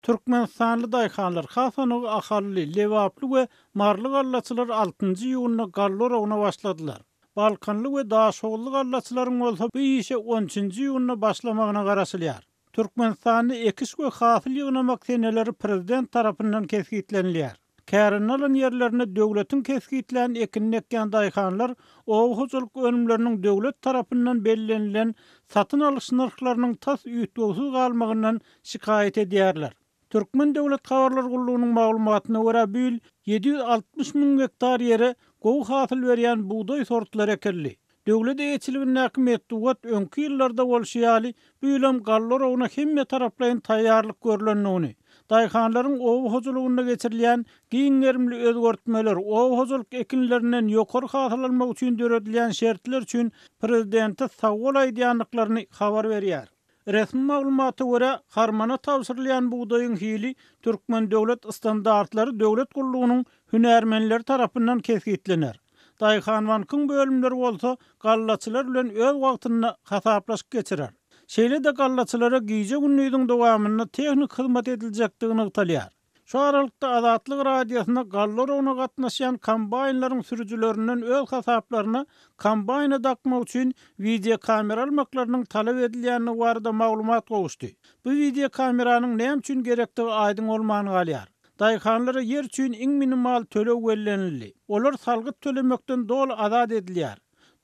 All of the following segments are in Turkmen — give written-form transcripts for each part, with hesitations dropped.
Türkmenistanly daýhanlar hasanyň ahally, lewaply we marly gallaçylar 6-njy ýylyna gallar ogna başladylar. Balkanly we daşogly gallaçylaryň bolsa bu işe 13-njy ýylyna başlamagyna garaşylýar. Türkmenistany ekis we hasyl ýygnamak seneleri prezident tarapyndan kesgitlenilýär. Kärin alan yerlerine döwletiň kesgitlen ekinini ekýän daýhanlar owa-hojuluk önümleriniň döwlet tarapyndan bellenlen satyn alyş narhlarynyň tas üýtgesiz galmagyndan şikaýet edýärler. Türkmen Döwlet Habarlar Gullugynyň maglumatyna görä bu ýyl 760 000 hektar ýere gowy hasyl berýän buğday sortlary ekildi. Döwlet eýetçiliginiň häkimet öňki ýyllarda bolşýaly bu ýylym gallar oguna hemme taraplaryň taýýarlyk görülendigini, daýhanlaryň owa-hojulugyna geçirilýän giňerimli özgertmeler, owa-hojuluk ekinlerinden ýokary hasyl almak üçin döredilýän şertler üçin prezidente sagol aýdýanlyklaryny habar berýär. Resmi maglumata görä harmana tawsyrylýan buğdaýyň hili Türkmen döwlet standartlary döwlet gullugynyň hünärmenleri tarapyndan kesgitlenir. Daýhanwanyň bölümleri bolsa gallaçylar bilen öz wagtyny hasaplaşyp geçirer. Şeýle de gallaçylara giýje günlüğüň dowamyna tehnik hyzmat ediljekdigini ýytalýar. Şu aralykda Azatlyk radiosyna gallar oguna gatnaşan kombaynlaryň sürüjülerinden öz hasaplaryna kombayna dakmak üçin video kamera almaklarynyň talap edilýäni barada maglumat gowuşdy. Bu video kameranyň näme üçin gerekdigi aýdyň bolmany galýar. Daýhanlara yer üçin iň minimal tölew bellenildi. Olar salgyt tölemekden dol azat edilýär.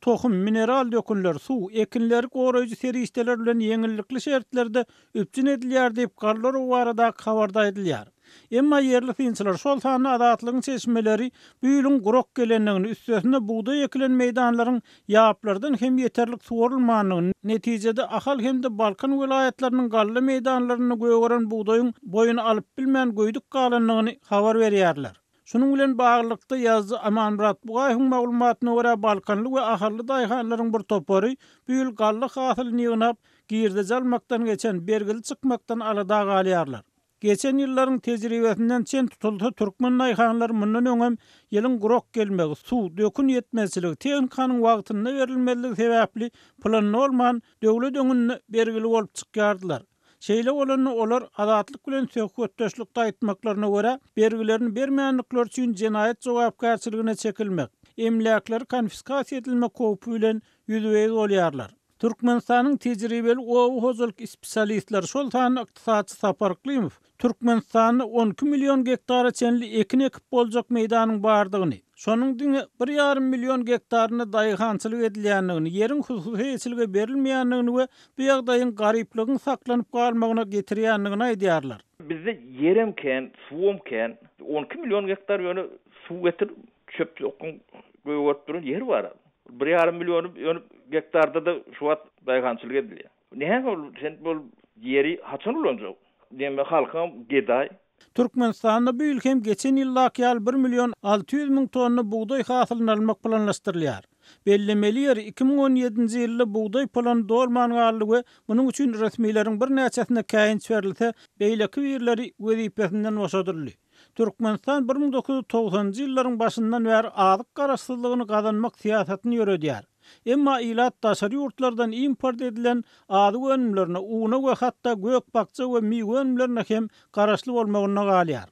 Tohum, mineral dökünler, su, ekinleri goraýjy serişdeler bilen yeňillikli şertlerde üpjün edilýär diýip gallar barada habarda edilýär. Emma yerli finçiler şol sany adatlygyň çeşmeleri bu ýylyň gurok gelenligini, üstesine buğday ekilen meýdanlaryň ýaplardan hem ýeterlik suwarylmagyny, netijede ahal hem de Balkan vilayetleriniň galla meýdanlaryny göweren buğdaýyň boyuny alyp bilmän göýdük galanlygyny habar berýärler. Şunun bilen baglykda ýazdy Amanmurat Bugaýewiň maglumatyna görä Balkanly we ahally daýhanlaryň bir topary bu ýyl galla hasylyny ýygnap girdej almakdan geçen bergili çykmaktan alada galýarlar. Geçen ýyllaryň tejribesinden çen tutuldy Türkmen daýhanlary mundan öňem ýylyň gurok gelmegi, su, dökün ýetmezligi, tehnikanyň wagtyna berilmezligi sebäpli planly bolman döwlet öňüne bergili bolup çykýardylar. Şeýle bolany olar azatlyk bilen söhbetdeşlikde aýtmaklaryna görä bergilerini bermänlikler üçin jenaýat jogapkärçiligine çekilmek, emlaklar konfiskasiýa edilmek howpy bilen ýüzbeýiz bolýarlar. Türkmenistanyň tejribeli owa-hojuluk spesialistleri şol sany ykdysaçy Sapar Klimov Türkmenistany 12 million hektara çenli ekin ekip boljak meýdanyň bardygyny, şonuň diňe 1,5 million hektaryny daýhançylyk edilýändigini, ýeriň hususy eçilige berilmeýändigini we bu ýagdaýyň garyplygyň saklanyp galmagyna getirýändigini aýdýarlar. Bizde yerimken, suwumken 12 million hektar ýöne suw getir çöp ýokun göwört duran yer bar. 1,5 million hektarda da şu wagt daýhançylyk edilýär. Näme bol sen bol ýeri haçan ulanjak? Deme halkam geday. Türkmenistanda bu ülkem geçen ýyllaky 1 million 600 000 tonna buğday hasylyny almak planlaşdyrylýar. Bellemeli ýeri 2017-nji ýylda buğday plany dolmany galdy we munyň üçin resmiýleriň bir näçesine käýinç berilse, beýleki ýerleri wezipesinden boşadyrly. Türkmenistan 1990-njy ýyllaryň başyndan bäri azyk garaşsyzlygyny gazanmak siýasatyny ýöredýär. Emma ilat daşary ýurtlardan import edilen azyk önümlerine, una we hatda gök bakça we miýe önümlerine hem garaşly bolmagyna galýar.